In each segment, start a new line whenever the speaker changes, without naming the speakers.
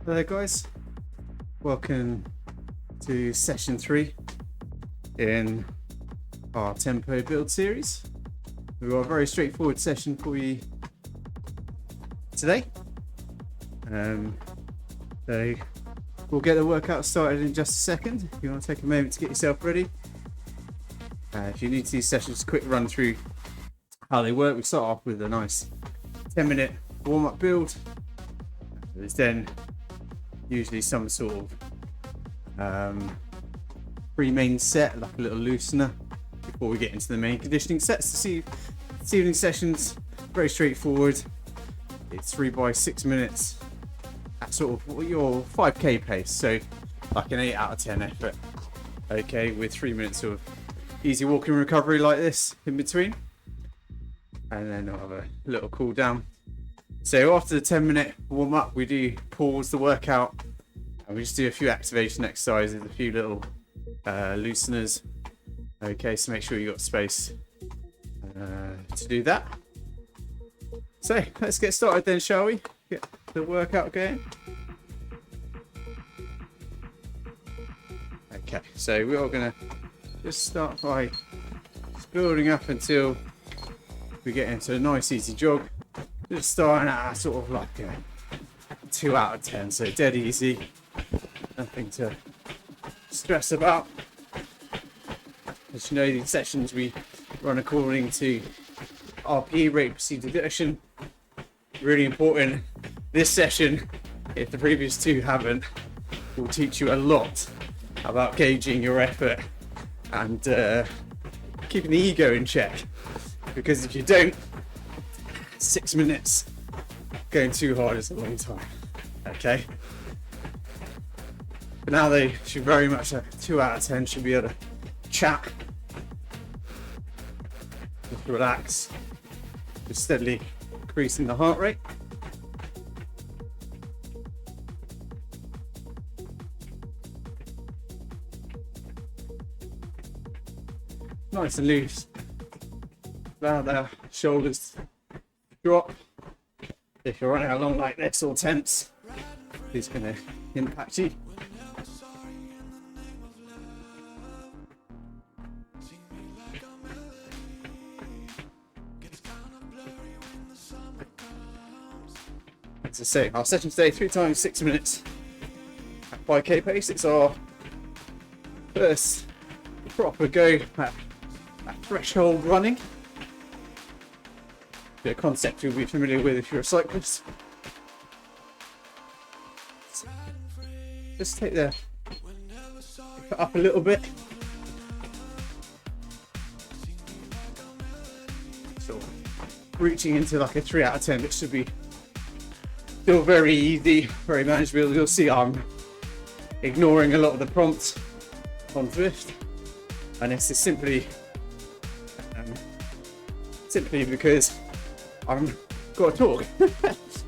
Hello guys, welcome to session 3 in our tempo build series. We've got a very straightforward session for you today. So we'll get the workout started in just a second. If you want to take a moment to get yourself ready. If you're new to these sessions, quick run through how they work. We start off with a nice 10-minute warm-up build. There's then usually some sort of pre-main set, like a little loosener, before we get into the main conditioning sets. This evening session's very straightforward. It's 3 by 6 minutes at sort of your 5k pace, so like an 8 out of 10 effort. Okay, with 3 minutes of easy walking recovery like this in between, and then I'll have a little cool down. So after the 10-minute warm up, we do pause the workout and we just do a few activation exercises, a few little looseners. Okay, so make sure you got space to do that. So let's get started then, shall we? Get the workout going. Okay, so we are going to just start by just building up until we get into a nice easy jog. Just starting at sort of like a 2 out of 10, so dead easy, nothing to stress about. As you know, these sessions we run according to RPE, rate preceded exertion. Really important. This session, if the previous two haven't, will teach you a lot about gauging your effort and keeping the ego in check, because if you don't, 6 minutes going too hard is a long time. Okay, but now they should very much a 2 out of 10, should be able to chat, just relax, just steadily increasing the heart rate. Nice and loose. Allow the shoulders drop. If you're running along like this or tense, it's going to impact you. As I say, our session today, 3 times 6 minutes at 5k pace. It's our first proper go at threshold running. A concept you'll be familiar with if you're a cyclist. Just take the foot up a little bit. So reaching into like a 3 out of 10, which should be still very easy, very manageable. You'll see I'm ignoring a lot of the prompts on Zwift, and this is simply because I've got to talk.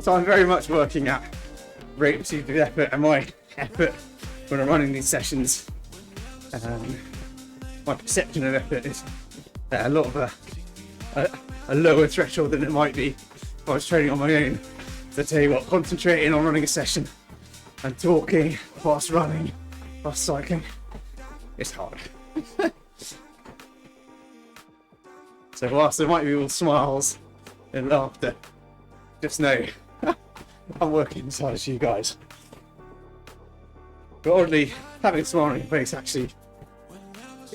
So I'm very much working at rate preceded effort, and my effort when I'm running these sessions, my perception of effort is a lot of a lower threshold than it might be if I was training on my own. So I tell you what, concentrating on running a session and talking whilst running, whilst cycling, it's hard. So whilst there might be all smiles and laughter, just know I'm working inside you guys. But oddly, having a smile on your face actually,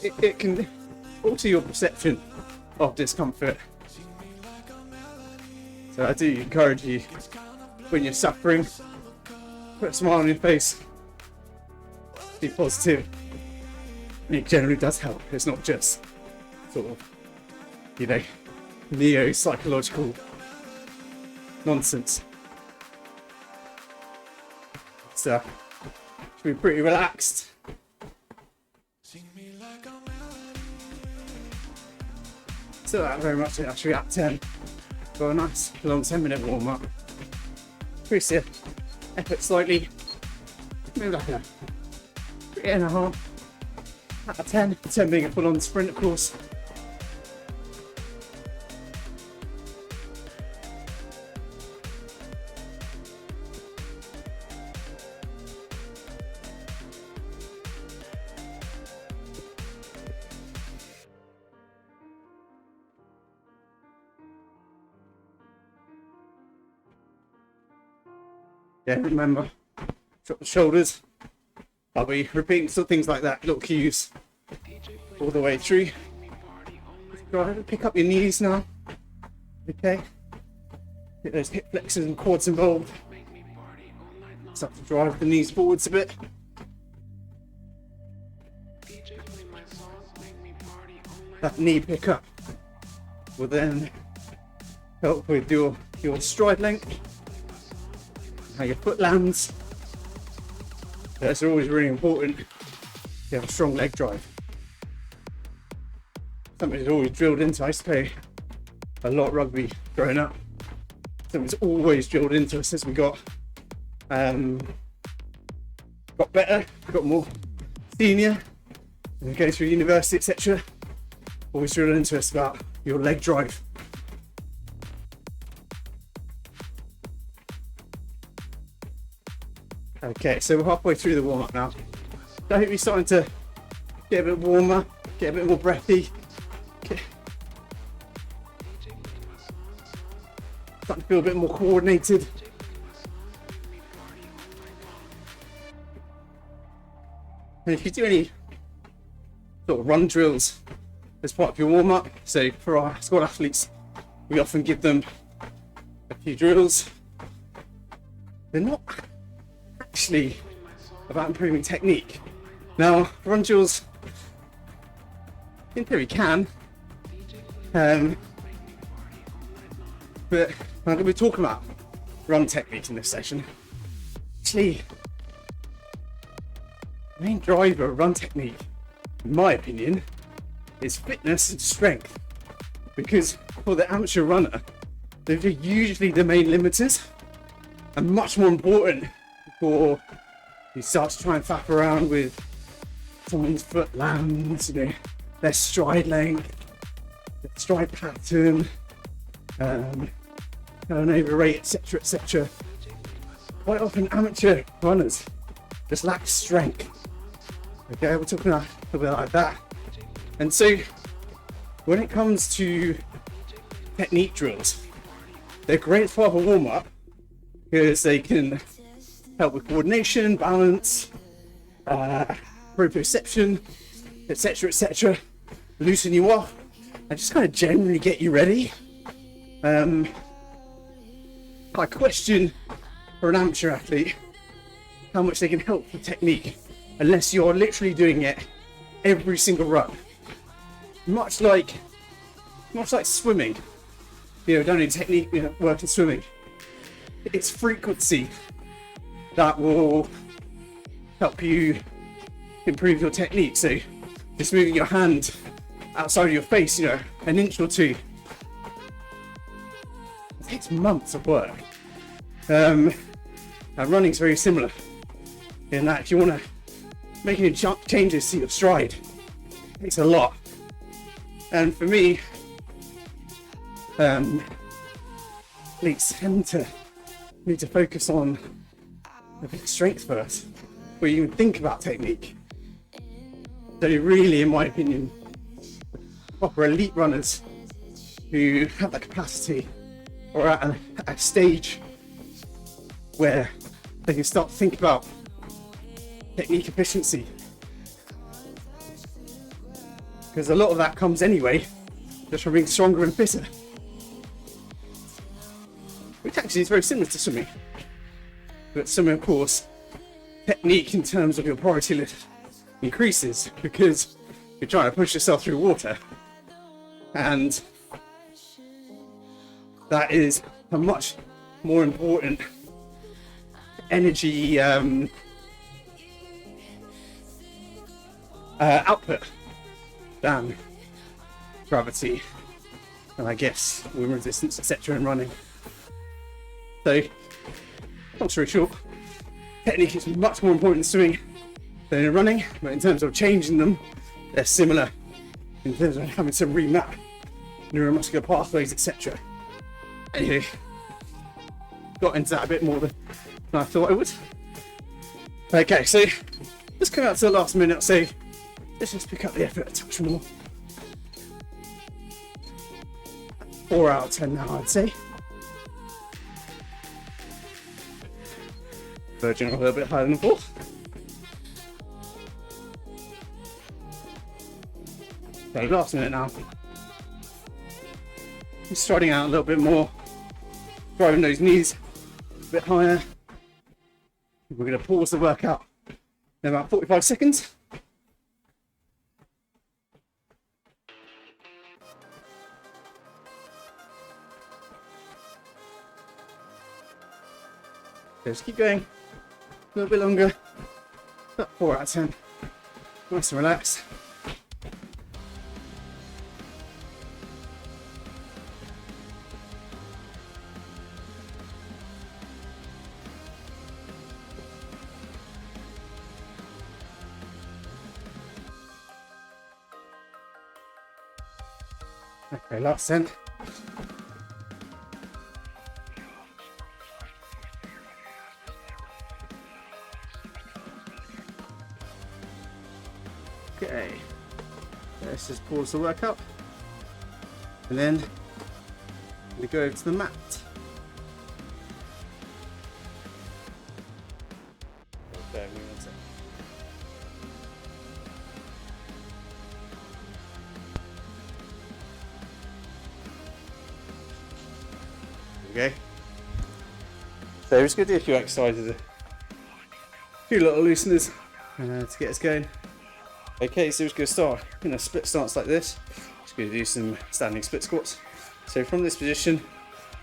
it can alter your perception of discomfort. So I do encourage you, when you're suffering, put a smile on your face, be positive. It generally does help. It's not just sort of, neo-psychological nonsense. So, should be pretty relaxed. Still at very much actually at 10. Got a nice long 10-minute warm up. Increase the effort slightly. Maybe like a 3.5 out of 10. 10 being a full-on sprint, of course. Yeah, remember, drop the shoulders. I'll be repeating some things like that, little cues all the way through. Go ahead and pick up your knees now. Okay. Get those hip flexors and quads involved. Start to drive the knees forwards a bit. That knee pickup will then help with your stride length, how your foot lands. That's always really important. You have a strong leg drive. Something that's always drilled into. I used to play a lot of rugby growing up. Something that's always drilled into us as we got better, got more senior, and we go through university, etc. Always drilled into us about your leg drive. Okay, so we're halfway through the warm-up now. So I hope you're starting to get a bit warmer, get a bit more breathy. Starting to feel a bit more coordinated. And if you do any sort of run drills as part of your warm-up, so for our squad athletes, we often give them a few drills. They're not actually about improving technique. Now, run drills, in theory, can, but I'm going to be talking about run technique in this session. Actually, the main driver of run technique, in my opinion, is fitness and strength. Because for the amateur runner, those are usually the main limiters, and much more important before you start to try and faff around with someone's foot lands, their stride length, their stride pattern, turnover rate, etc., etc. Quite often amateur runners just lack strength. Okay, we're talking a little bit like that. And so when it comes to technique drills, they're great as part of a warm-up because they can help with coordination, balance, proprioception, etc., etc., loosen you off, and just kind of generally get you ready. I question for an amateur athlete how much they can help with technique unless you're literally doing it every single run. Much like swimming, don't need technique work in swimming. It's frequency that will help you improve your technique. So just moving your hand outside of your face, an inch or two. It takes months of work. And running's very similar in that if you want to make any changes to your stride, it takes a lot. And for me, athletes tend to need to focus on a bit of strength first, before you even think about technique. So really, in my opinion, proper elite runners who have that capacity or at a stage where they can start to think about technique efficiency. Because a lot of that comes anyway, just from being stronger and fitter. Which actually is very similar to swimming. But swimming, of course, technique in terms of your priority list increases because you're trying to push yourself through water. And that is a much more important energy output than gravity and I guess wind resistance, etc. in running. So, long story short, technique is much more important in swimming than in running, but in terms of changing them, they're similar in terms of having to remap neuromuscular pathways, etc. Anyway, got into that a bit more than I thought I would. Okay, so let's come out to the last minute, so let's just pick up the effort a touch more. 4 out of 10 now, I'd say. Verging a little bit higher than before. Okay, last minute now. I'm striding out a little bit more, driving those knees a bit higher. We're going to pause the workout in about 45 seconds. Okay, just keep going a little bit longer. About 4 out of 10. Nice and relaxed. Okay, last 10. Okay, let's just pause the workout and then we go over to the mat. Okay, okay, so we're just going to do a few exercises, a few little looseners to get us going. Okay, so we're just going to start in a split stance like this. Just going to do some standing split squats. So from this position,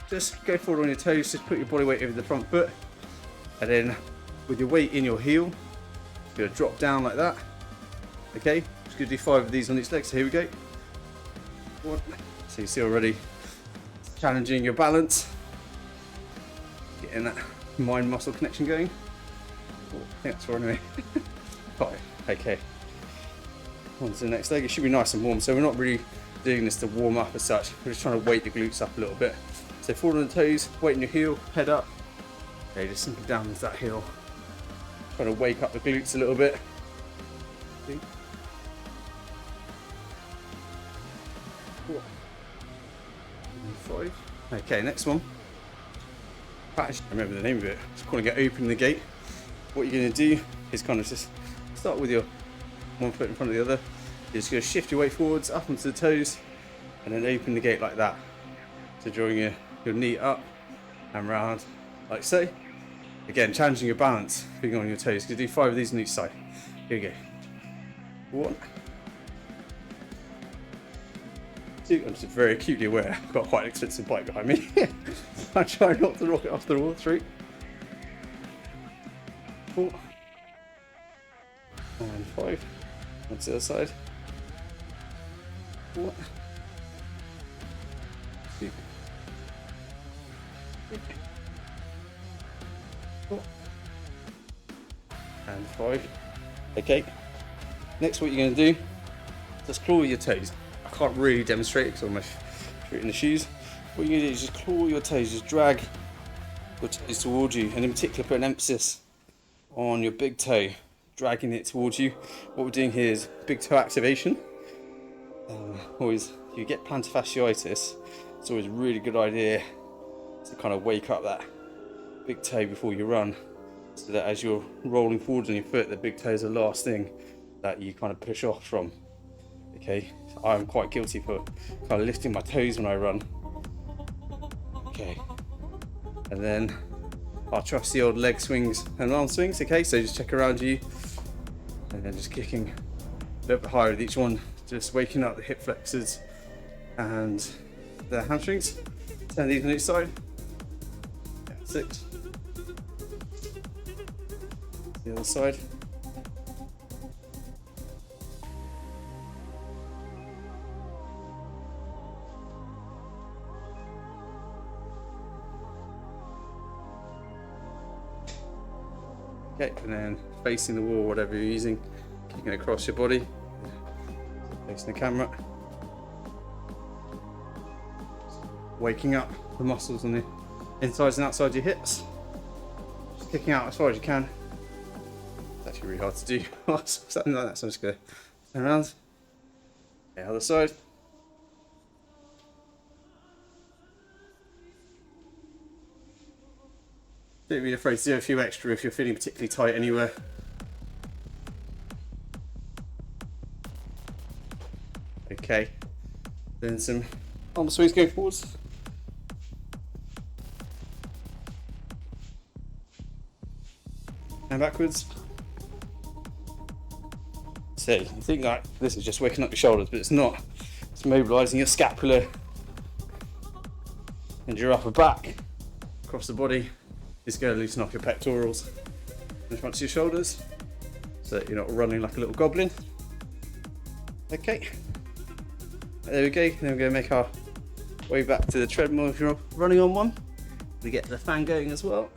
just go forward on your toes, just put your body weight over the front foot, and then with your weight in your heel, you're going to drop down like that. Okay, just going to do 5 of these on each leg, so here we go. 1. So you see already challenging your balance, getting that mind muscle connection going. Oh, I think that's 4 anyway. 5, okay. On to the next leg. It should be nice and warm, so we're not really doing this to warm up as such, we're just trying to weight the glutes up a little bit. So forward on the toes, weight in your heel, head up. Okay, just sink down into that heel. Trying to wake up the glutes a little bit. 2, 4, 5. Okay, next one. I actually remember the name of it. Just calling it open the gate. What you're going to do is kind of just start with your one foot in front of the other. You're just going to shift your weight forwards up onto the toes and then open the gate like that. So drawing your knee up and round like so. Again, challenging your balance, being on your toes. You're going to do 5 of these on each side. Here we go. 1, 2. I'm just very acutely aware I've got quite an expensive bike behind me. I try not to rock it off the wall. 3, 4, and 5. On to the other side. 1, 2, 3, 4, and 5. Okay. Next, what you're going to do, just claw your toes. I can't really demonstrate it because I'm my feet in the shoes. What you're going to do is just claw your toes, just drag your toes towards you, and in particular put an emphasis on your big toe, dragging it towards you. What we're doing here is big toe activation. Always, if you get plantar fasciitis, it's always a really good idea to kind of wake up that big toe before you run, so that as you're rolling forwards on your foot, the big toe is the last thing that you kind of push off from. Okay, so I'm quite guilty for kind of lifting my toes when I run. Okay, and then I'll trust the old leg swings and arm swings. Okay, so just check around you and then just kicking a little bit higher with each one, just waking up the hip flexors and the hamstrings. Turn these on each side. 6. The other side. Okay, and then facing the wall, whatever you're using, kicking across your body, facing the camera. Waking up the muscles on the insides and outside your hips. Just kicking out as far as you can. It's actually really hard to do something like that, so I'm just going to turn around. Okay, other side. Don't be afraid to do a few extra if you're feeling particularly tight anywhere. Okay, then some arm swings going forwards. And backwards. So you think like this is just waking up your shoulders, but it's not. It's mobilising your scapula and your upper back across the body. It's going to loosen up your pectorals in front of your shoulders, so that you're not running like a little goblin. Okay, there we go. Then we're going to make our way back to the treadmill if you're running on one. We get the fan going as well.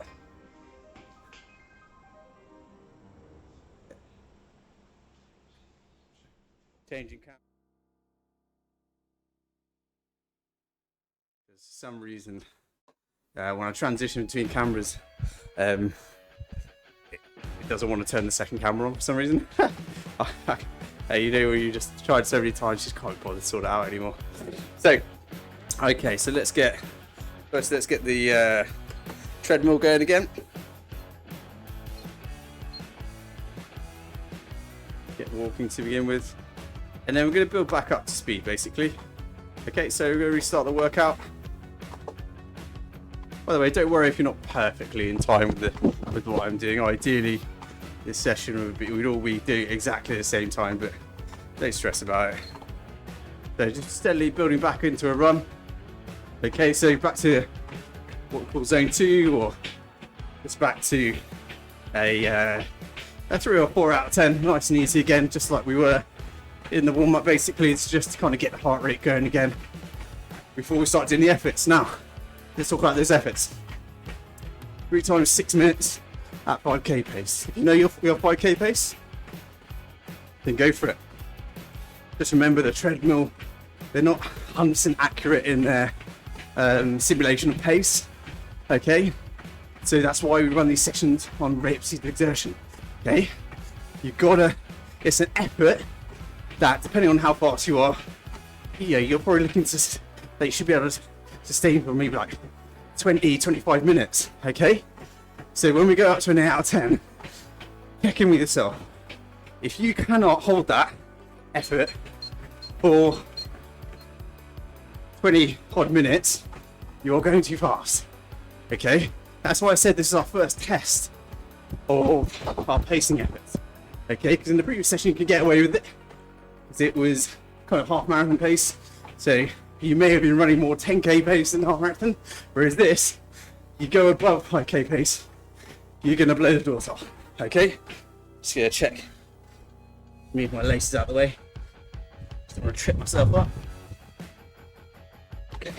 Changing camera. For some reason, when I transition between cameras, it doesn't want to turn the second camera on for some reason. You know, where you just tried so many times, just can't bother to sort it out anymore. So, okay, so let's get the treadmill going again. Get walking to begin with, and then we're going to build back up to speed, basically. Okay, so we're going to restart the workout. By the way, don't worry if you're not perfectly in time with what I'm doing. Ideally, this session we'd all be doing exactly the same time, but don't stress about it. So just steadily building back into a run. Okay, so back to what we call zone 2, or just back to a 3 or 4 out of 10, nice and easy again, just like we were in the warm-up. Basically, it's just to kind of get the heart rate going again before we start doing the efforts. Now, let's talk about those efforts. 3 times 6 minutes at 5k pace. If you know your 5k pace, then go for it. Just remember the treadmill, they're not 100% accurate in their simulation of pace. Okay, so that's why we run these sessions on rate of exertion. Okay, it's an effort that, depending on how fast you are, you're probably looking to, that you should be able to sustain for maybe like 20-25 minutes. Okay, so when we go up to an 8 out of 10, check in with yourself. If you cannot hold that effort for 20 odd minutes, you're going too fast. Okay, that's why I said this is our first test of our pacing efforts. Okay, because in the previous session you could get away with it, because it was kind of half marathon pace, so you may have been running more 10k pace than half marathon, whereas this, you go above 5k pace, you're going to blow the doors off. Okay, just gonna check, move my laces out of the way, just don't want to trip myself up. Okay.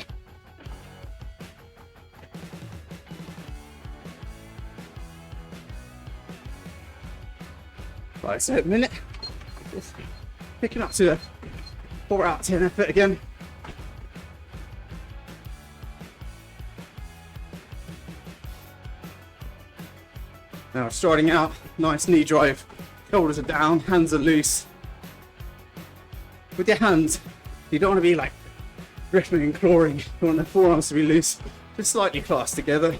Right, so at the minute, just picking up to a 4 out of 10 effort again. Now starting out, nice knee drive, shoulders are down, hands are loose. With your hands, you don't want to be like gripping and clawing, you want the forearms to be loose, just slightly clasped together.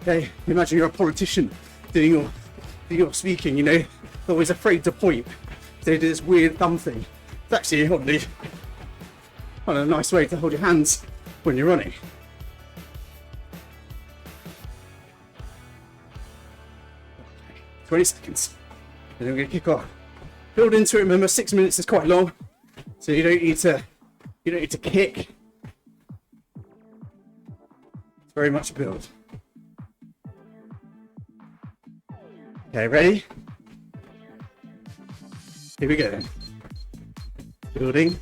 Okay, imagine you're a politician doing your speaking, you know, always afraid to point, so they do this weird thumb thing. It's actually oddly kind of a nice way to hold your hands when you're running. Okay, 20 seconds, and then we're going to kick off. Build into it. Remember, 6 minutes is quite long, so you don't need to kick. It's very much a build. Okay, ready? Here we go then. Building.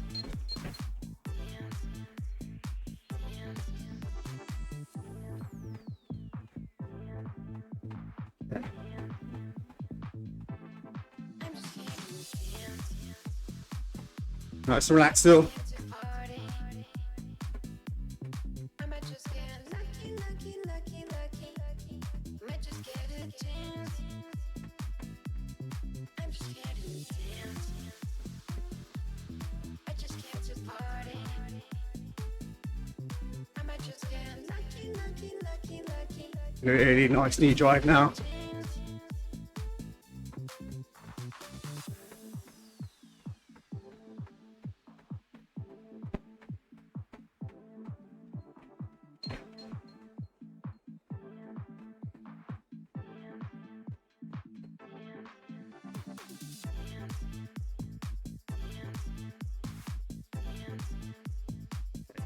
Okay. Nice and relaxed still. Really nice knee drive now.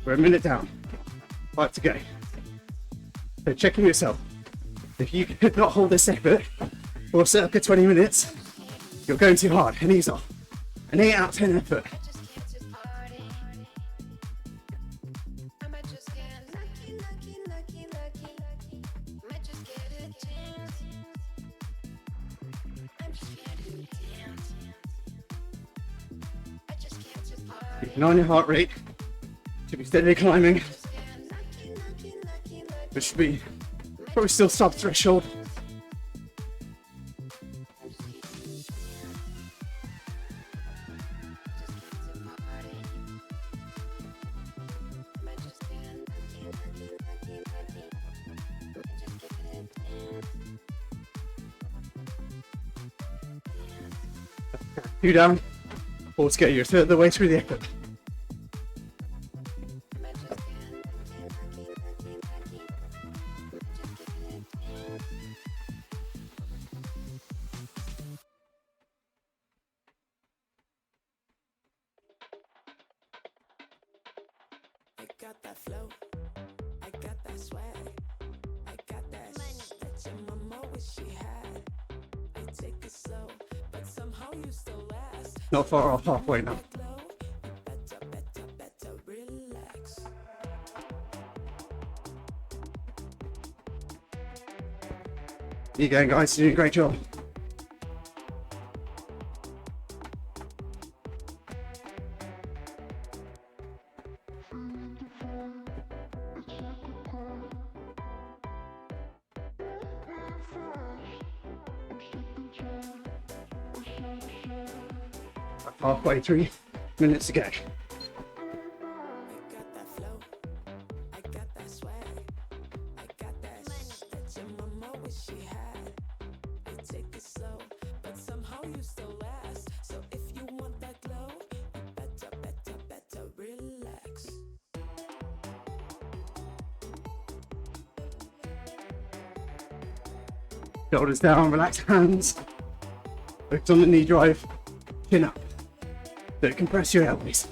We're a minute down. 5 to go. So checking yourself. If you could not hold this effort for circa 20 minutes, you're going too hard and ease off. An 8 out of 10 effort. Keep an eye on your heart rate. Should be steadily climbing. Which should be probably still sub threshold. Two down, 4 to go. You're a third of the way through the effort.
I got that flow, I got that swag, I got that that your mama wish she had. I take it slow, but somehow you still last.
Not far off, halfway now.
Better relax.
You going, guys? You're doing a great job. Halfway, 3 minutes to go.
I got that flow, I got that swag, I got that that your mama wish she had. I take it slow, but somehow you still last. So if you want that glow, better relax.
Shoulders down, relax hands. Focus on the knee drive. Chin up. Don't compress your elbows.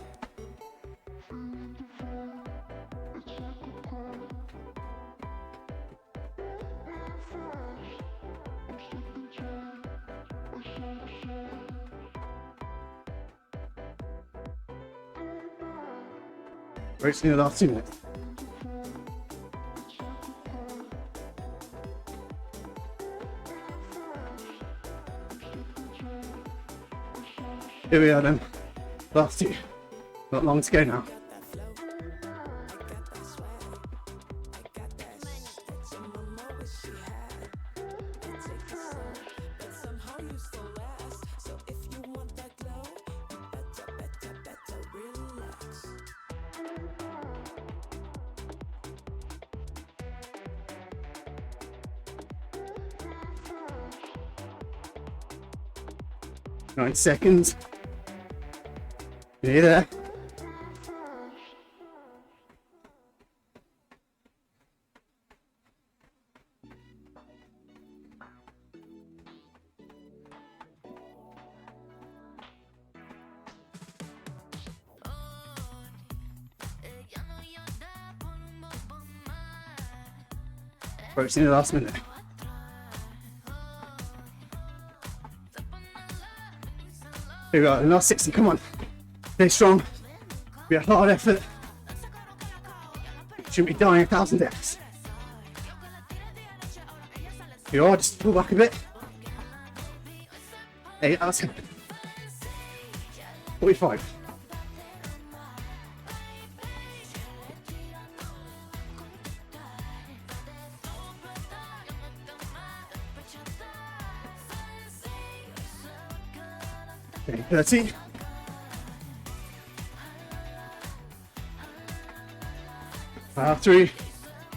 Racing the last 2 minutes. Here we are then. Last 2. Not long to go now. Nine seconds. Nearly there. Approaching the last minute. Here we are, the last 60, come on. Stay strong. Be a hard effort. Shouldn't be dying 1,000 deaths. Here you are, just pull back a bit. 8 out of 10. 45. Okay, 30. Three,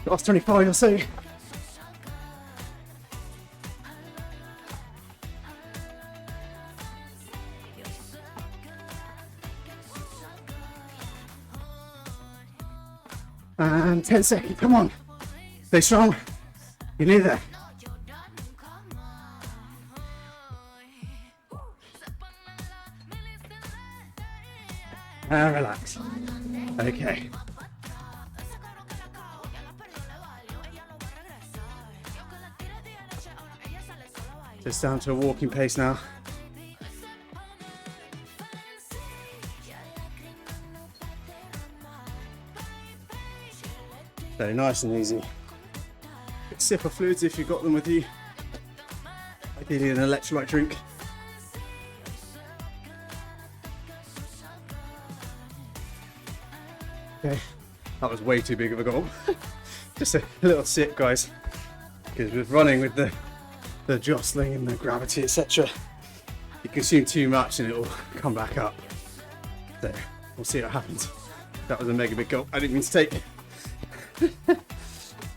last 25 or so. And 10 seconds, come on. Stay strong. You're near there. And relax. Okay. Just down to a walking pace now. Very nice and easy. Quick sip of fluids if you've got them with you. Ideally an electrolyte drink. Okay, that was way too big of a goal. Just a little sip, guys. Because with running with the jostling and the gravity, etc., you consume too much and it will come back up. So we'll see what happens. That was a mega big gulp. I didn't mean to take. I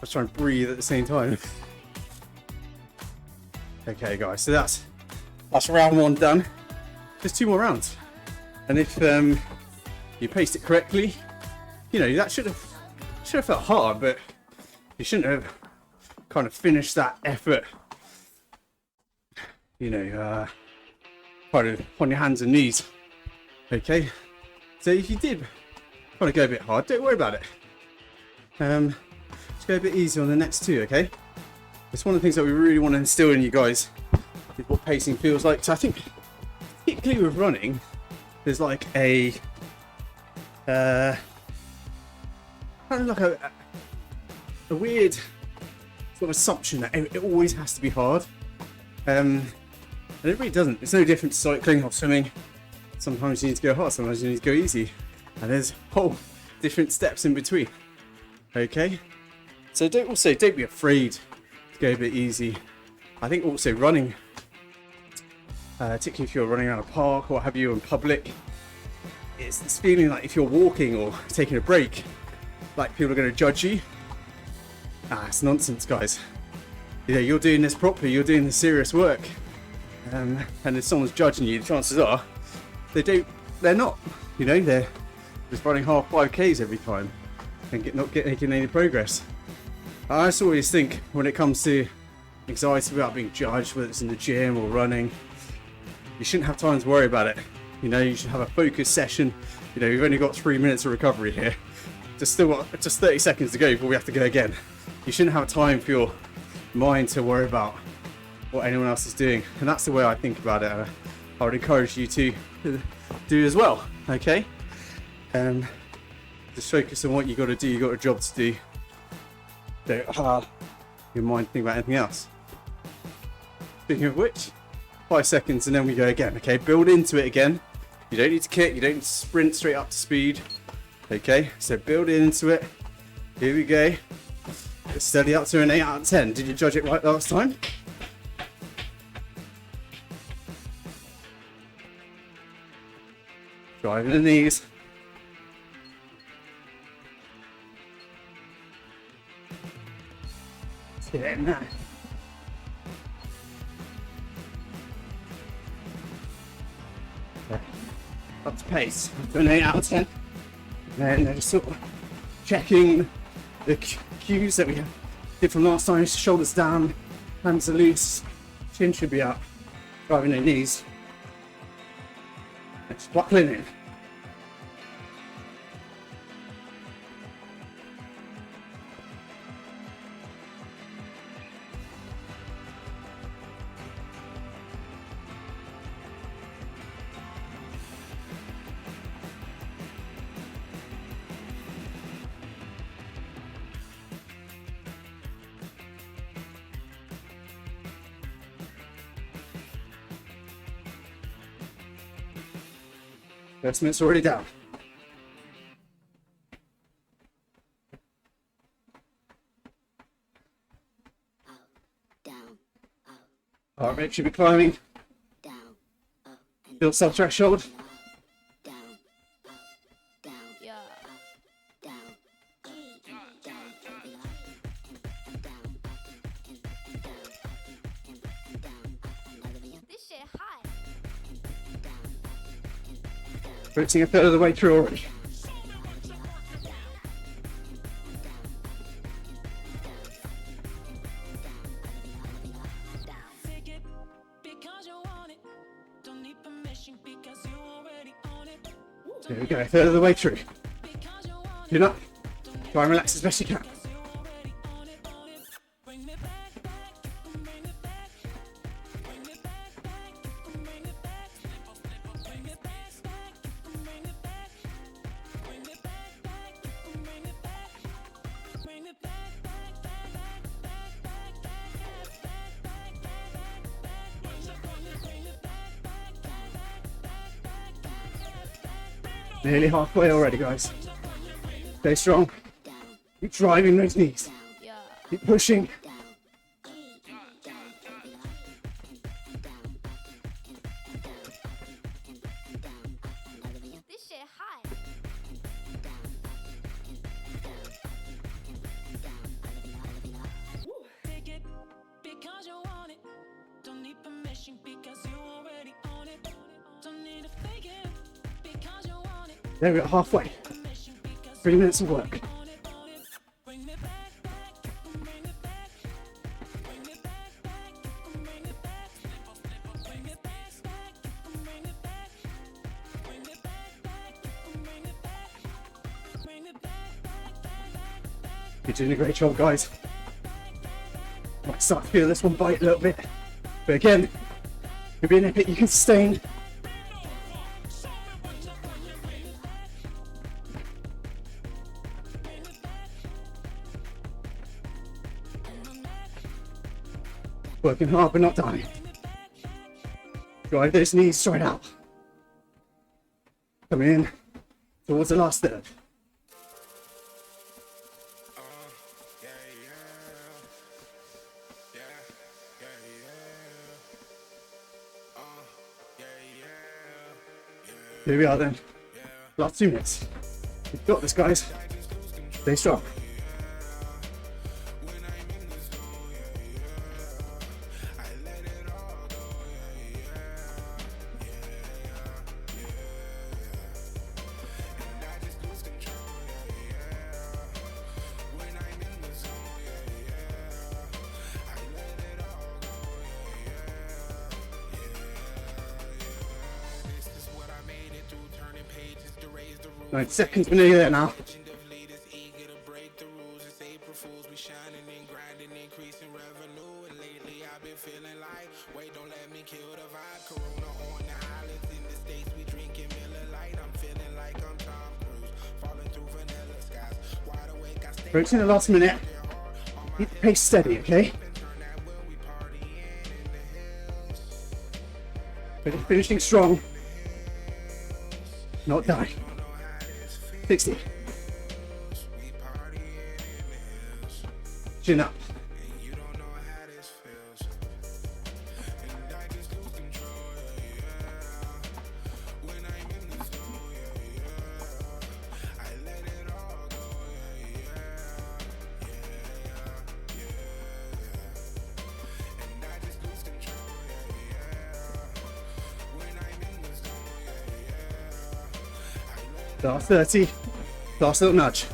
was trying to breathe at the same time. Okay, guys, so that's round 1 done. Just 2 more rounds, and if you paced it correctly, you know that should have felt hard, but you shouldn't have kind of finished that effort. You know, kind of on your hands and knees. Okay, so if you did want to go a bit hard, don't worry about it. Just go a bit easy on the next 2, okay? It's one of the things that we really want to instill in you guys is what pacing feels like. So I think, particularly with running, there's like a kind of like a weird sort of assumption that it always has to be hard, and it really doesn't. It's no different to cycling or swimming. Sometimes you need to go hard, sometimes you need to go easy, and there's whole different steps in between. Okay, so don't be afraid to go a bit easy. I think also running, particularly if you're running around a park or what have you in public, it's this feeling like if you're walking or taking a break, like people are going to judge you. It's nonsense, guys. You know, you're doing this properly, you're doing the serious work, and if someone's judging you, the chances are they're not. You know, they're just running half 5Ks every time and not making any progress. I just always think when it comes to anxiety about being judged, whether it's in the gym or running, you shouldn't have time to worry about it. You know, you should have a focused session. You know, we've only got 3 minutes of recovery here. Just 30 seconds to go before we have to go again. You shouldn't have time for your mind to worry about what anyone else is doing. And that's the way I think about it. I would encourage you to do as well, okay? Just focus on what you got to do. You got a job to do. Don't your mind think about anything else. Speaking of which, 5 seconds and then we go again. Okay, build into it again. You don't need to kick. You don't need to sprint straight up to speed. Okay, so build into it. Here we go. Get steady up to an 8 out of 10. Did you judge it right last time? Driving the knees. Get it in there. Okay. Up to pace. To an 8 out of 10. And then just sort of checking the cues that we did from last time. Shoulders down, hands are loose, chin should be up, driving the knees. And just buckling in. First minute's already down. Heart rate should be climbing. Feel sub-threshold. Reaching a third of the way through already. There we go, a third of the way through. Chin up. Try and relax as best you can. Nearly halfway already, guys. Stay strong. Keep driving those knees. Keep pushing.
This shit hot.
Take it because you want it. Don't need permission because you already own it. Don't need to fake it because you want it.
There we go, halfway. 3 minutes of work.
Bring me back, bring it back, bring it back, bring it back, bring it back, bring it back, bring it back, bring it back, bring it back.
You're doing a great job, guys. Might start to feel this one bite a little bit. But again, you're being epic, you can sustain. Working hard but not dying. Drive those knees straight out. Come in towards the last third. Here we are then. Last 2 minutes. You've got this, guys. Stay strong. Nine seconds, we're nearly there now. Approaching the last minute. Keep the pace steady, okay? But finishing strong. Not dying. 60. Chin up. Last 30. Last little nudge.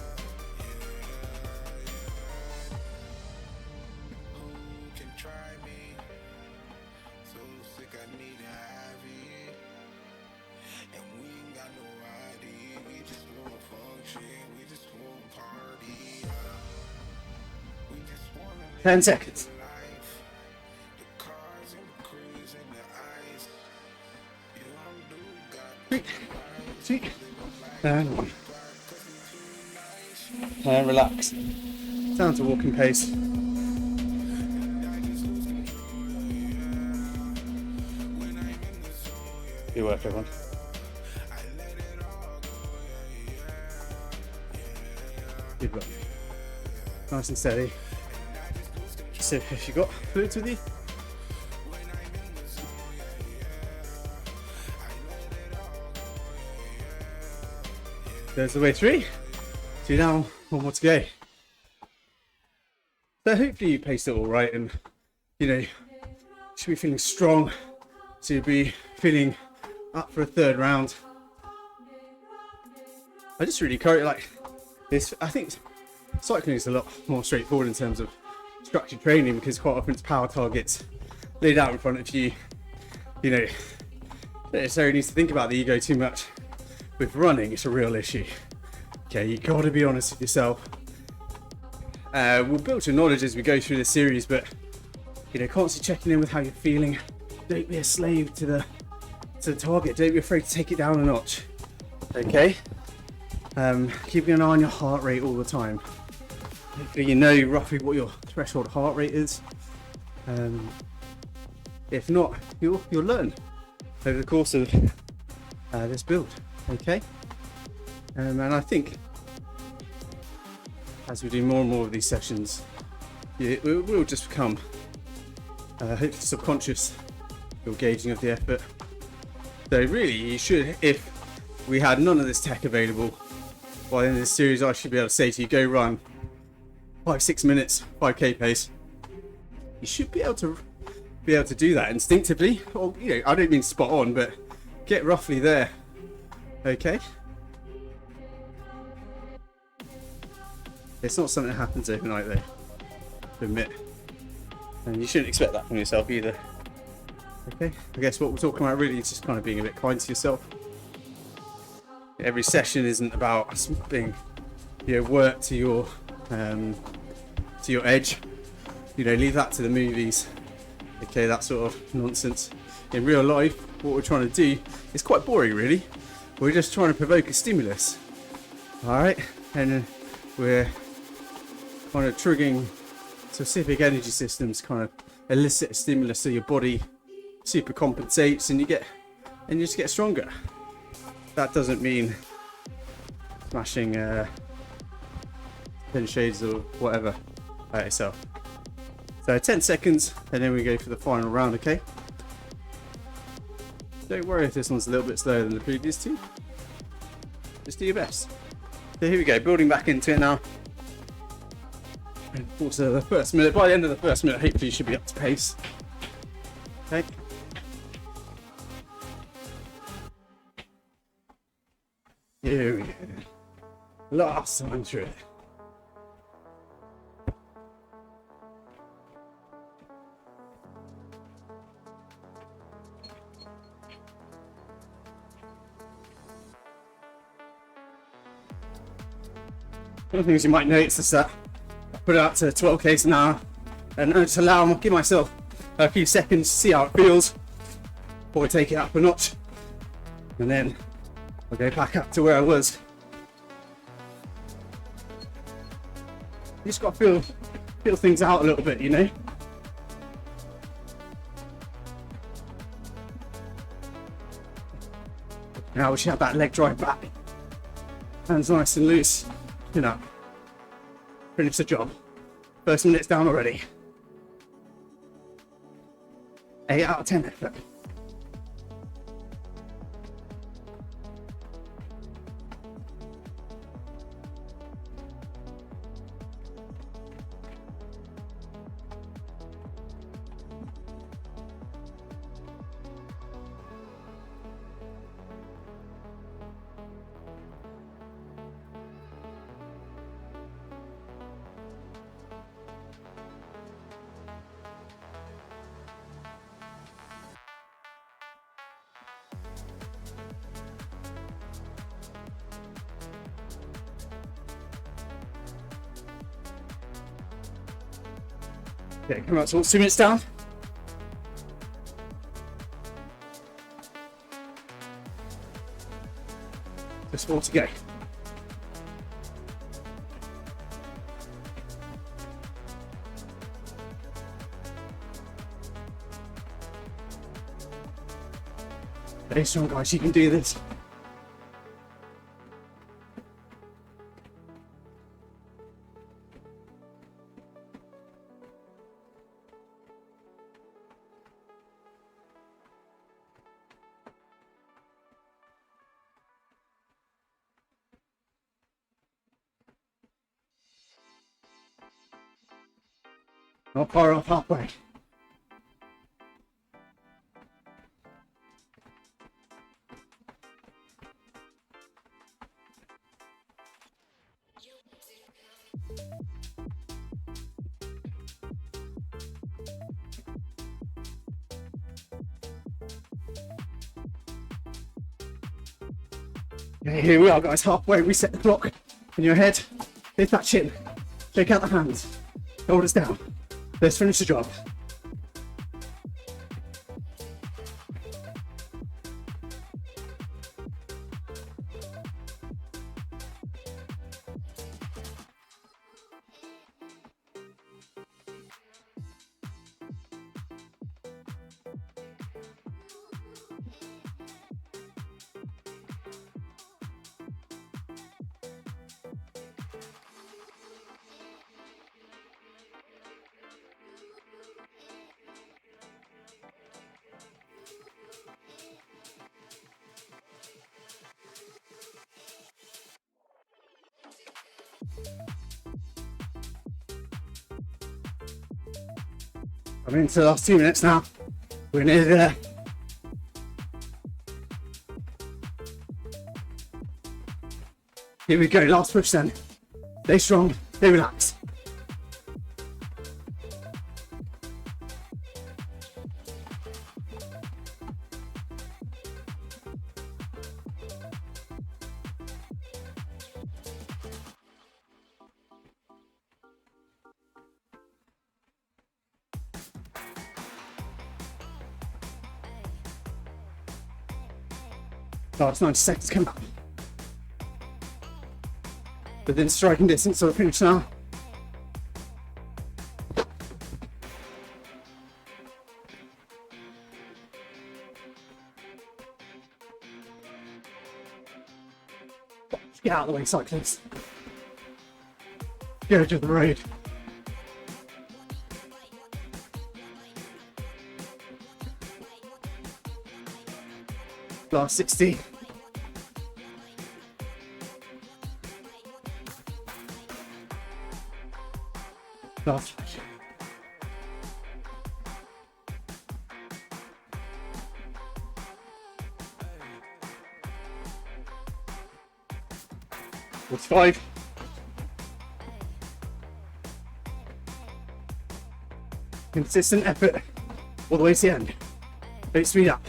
Ten seconds. Three, two, and 1. And relax. Down to walking pace. Good work, everyone. Good work. Nice and steady. So if you've got fluids with you, there's the way through. 2 down, 1 more to go. So hopefully you paced it all right, and you should be feeling strong. So you'll be feeling up for a 3rd round. I just really encourage this. I think cycling is a lot more straightforward in terms of structured training, because quite often it's power targets laid out in front of you. You don't necessarily need to think about the ego too much. with running, it's a real issue. Okay, you got to be honest with yourself. We'll build your knowledge as we go through the series, but constantly checking in with how you're feeling. Don't be a slave to the target. Don't be afraid to take it down a notch. Okay. Keeping an eye on your heart rate all the time. Hopefully you know roughly what your threshold heart rate is. If not, you'll learn over the course of this build. Okay. And I think as we do more and more of these sessions, it will just become hopefully subconscious, your gauging of the effort. So really, you should, if we had none of this tech available, by the end of this series, I should be able to say to you, go run 5-6 minutes, 5k pace. You should be able to do that instinctively. Or I don't mean spot on, but get roughly there. Okay. It's not something that happens overnight, though, to admit. And you shouldn't expect that from yourself either. Okay, I guess what we're talking about really is just kind of being a bit kind to yourself. Every session isn't about being, work to your edge. Leave that to the movies. Okay, that sort of nonsense. In real life, what we're trying to do is quite boring, really. We're just trying to provoke a stimulus. All right, and we're kind of triggering specific energy systems, kind of elicit a stimulus so your body super compensates and you just get stronger. That doesn't mean smashing 10 shades or whatever at yourself. So 10 seconds and then we go for the final round, okay? Don't worry if this one's a little bit slower than the previous two. Just do your best. So here we go, building back into it now. And also the first minute, by the end of the first minute, hopefully you should be up to pace. Okay. Here we go. Last time through it. One of the things you might notice is that I put it out to 12 k's an hour and just give myself a few seconds to see how it feels before I take it up a notch, and then I'll go back up to where I was. You just got to feel things out a little bit, Now I wish you had that leg drive back. Hands nice and loose. Finish the job. First minute's down already. 8 out of 10 effort. Okay, come on, so 2 minutes down. Just 4 to go. Very strong, guys, you can do this. Not far off halfway. Okay, here we are, guys. Halfway, reset the clock in your head. Hit that chin. Shake out the hands. Hold us down. Let's finish the job. I'm into the last 2 minutes now. We're nearly there. Here we go, last push then. Stay strong, stay relaxed. Last 90 seconds coming up. Within striking distance of the finish now. Get out of the way, cyclists. Go to the road. Last 60. Last flash. What's 5? Consistent effort all the way to the end. Don't speed up.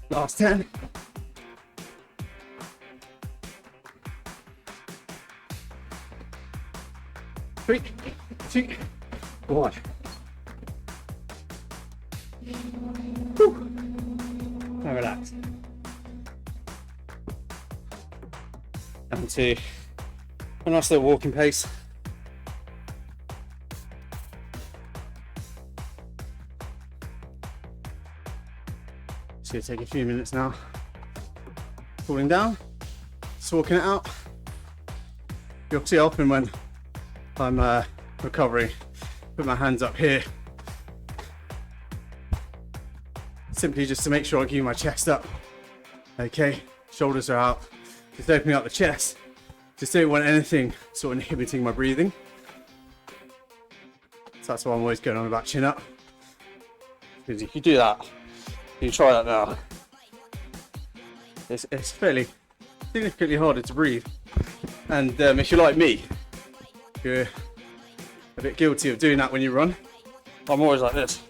Last 10. Three, 2, 1. Now relax. Down to a nice little walking pace. It's going to take a few minutes now. Cooling down, just walking it out. You'll see often when I'm recovering, put my hands up here. Simply just to make sure I keep my chest up. Okay, shoulders are out. Just opening up the chest. Just don't want anything sort of inhibiting my breathing. So that's why I'm always going on about chin up. Because if you do that, you can try that now. It's fairly significantly harder to breathe. And if you're like me, you're a bit guilty of doing that when you run. I'm always like this,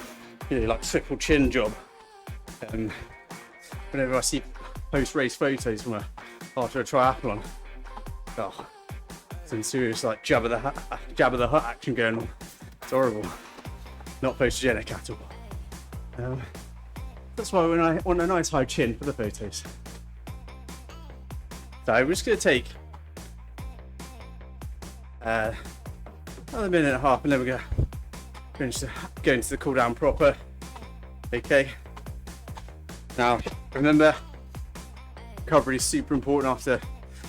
you know, like triple chin job. Whenever I see post-race photos from after a triathlon, oh, some serious like jab of the hut action going on. It's horrible. Not photogenic at all. That's why when I want a nice high chin for the photos. So we're just going to take another minute and a half, and then we're going to finish go into the cool down proper. Okay. Now remember, recovery is super important after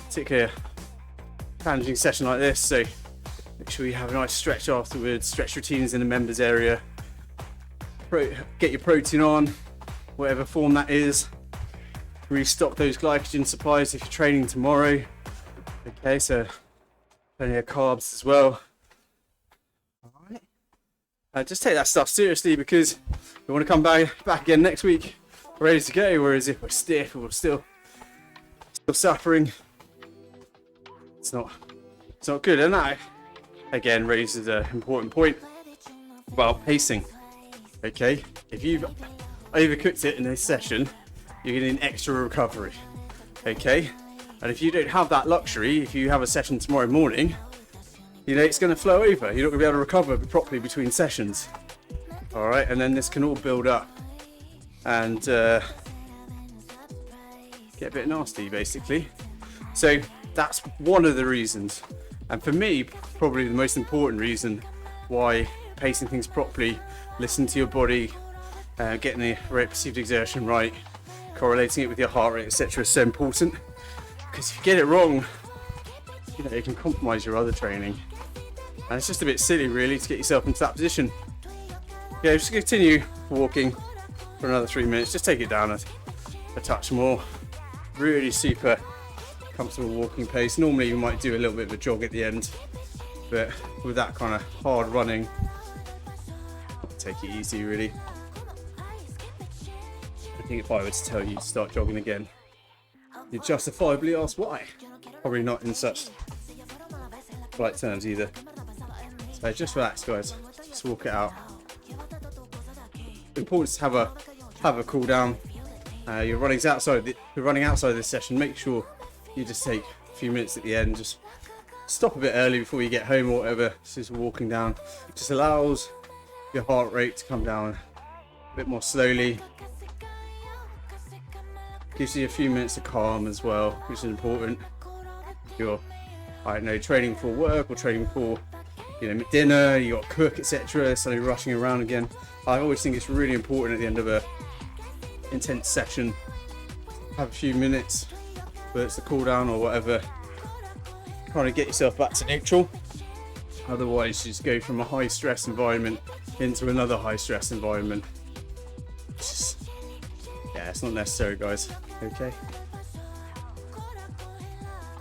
particularly a challenging session like this. So make sure you have a nice stretch afterwards. Stretch routines in the members area. Get your protein on, whatever form that is. Restock those glycogen supplies if you're training tomorrow. Okay, so plenty of carbs as well. All just take that stuff seriously, because we want to come back again next week ready to go. Whereas if we're stiff or we're still suffering, it's not good. And that again raises an important point about pacing. Okay, if you've overcooked it in this session, you're getting extra recovery. Okay, and if you don't have that luxury, if you have a session tomorrow morning, you know it's going to flow over. You're not going to be able to recover properly between sessions. All right, and then this can all build up and get a bit nasty, basically. So that's one of the reasons, and for me, probably the most important reason why pacing things properly, listen to your body, getting the rate perceived exertion right, correlating it with your heart rate, etc. is so important. Because if you get it wrong, you know, it can compromise your other training. And it's just a bit silly, really, to get yourself into that position. Yeah, just continue walking for another 3 minutes. Just take it down a touch more. Really super comfortable walking pace. Normally you might do a little bit of a jog at the end, but with that kind of hard running, take it easy, really. I think if I were to tell you to start jogging again, you'd justifiably ask why. Probably not in such polite terms either. So just relax, guys. Just walk it out. Important to have a cool down. You're running outside this session. Make sure you just take a few minutes at the end. Just stop a bit early before you get home or whatever. Just walking down just allows your heart rate to come down a bit more slowly. Gives you a few minutes of calm as well, which is important. If you're, I don't know, training for work or training for, you know, dinner, you got to cook, etc. Suddenly rushing around again. I always think it's really important at the end of a intense session, have a few minutes, whether it's the cool down or whatever, kind of get yourself back to neutral. Otherwise, you just go from a high stress environment into another high stress environment. Yeah, it's not necessary, guys. Okay.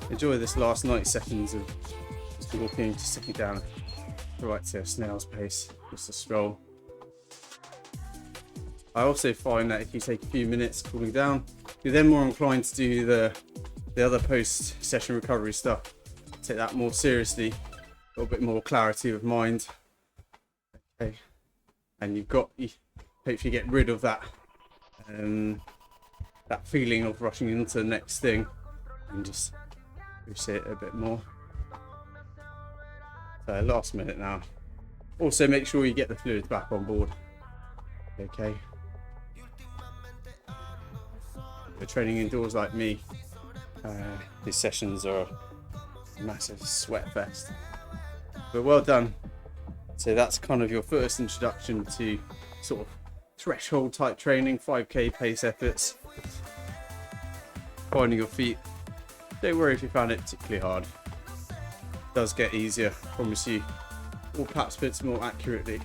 Enjoy this last 90 seconds of just walking, just sitting down right to a snail's pace, just a stroll. I also find that if you take a few minutes cooling down, you're then more inclined to do the other post-session recovery stuff. Take that more seriously, a little bit more clarity of mind. Okay, and you hopefully get rid of that that feeling of rushing into the next thing, and just reset it a bit more. So last minute now. Also make sure you get the fluids back on board. Okay. If you're training indoors like me, these sessions are a massive sweat fest. But well done. So that's kind of your first introduction to sort of threshold type training, 5k pace efforts, finding your feet. Don't worry if you found it particularly hard. It does get easier, I promise you. Or perhaps put it more accurately,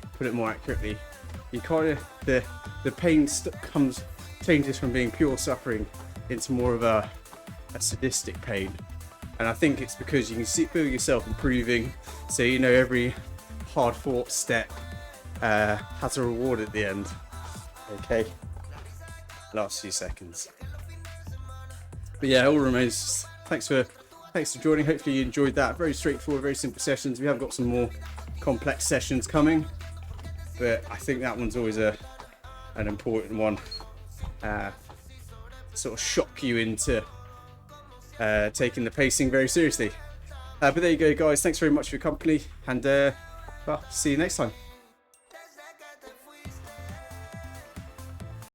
you kind of, the pain changes from being pure suffering into more of a sadistic pain. And I think it's because you can feel yourself improving, so you know every hard fought step has a reward at the end. Okay, last few seconds. But yeah, it all remains. Thanks for joining. Hopefully you enjoyed that. Very straightforward, very simple sessions. We have got some more complex sessions coming, but I think that one's always an important one. Sort of shock you into taking the pacing very seriously. But there you go, guys. Thanks very much for your company, and well, see you next time.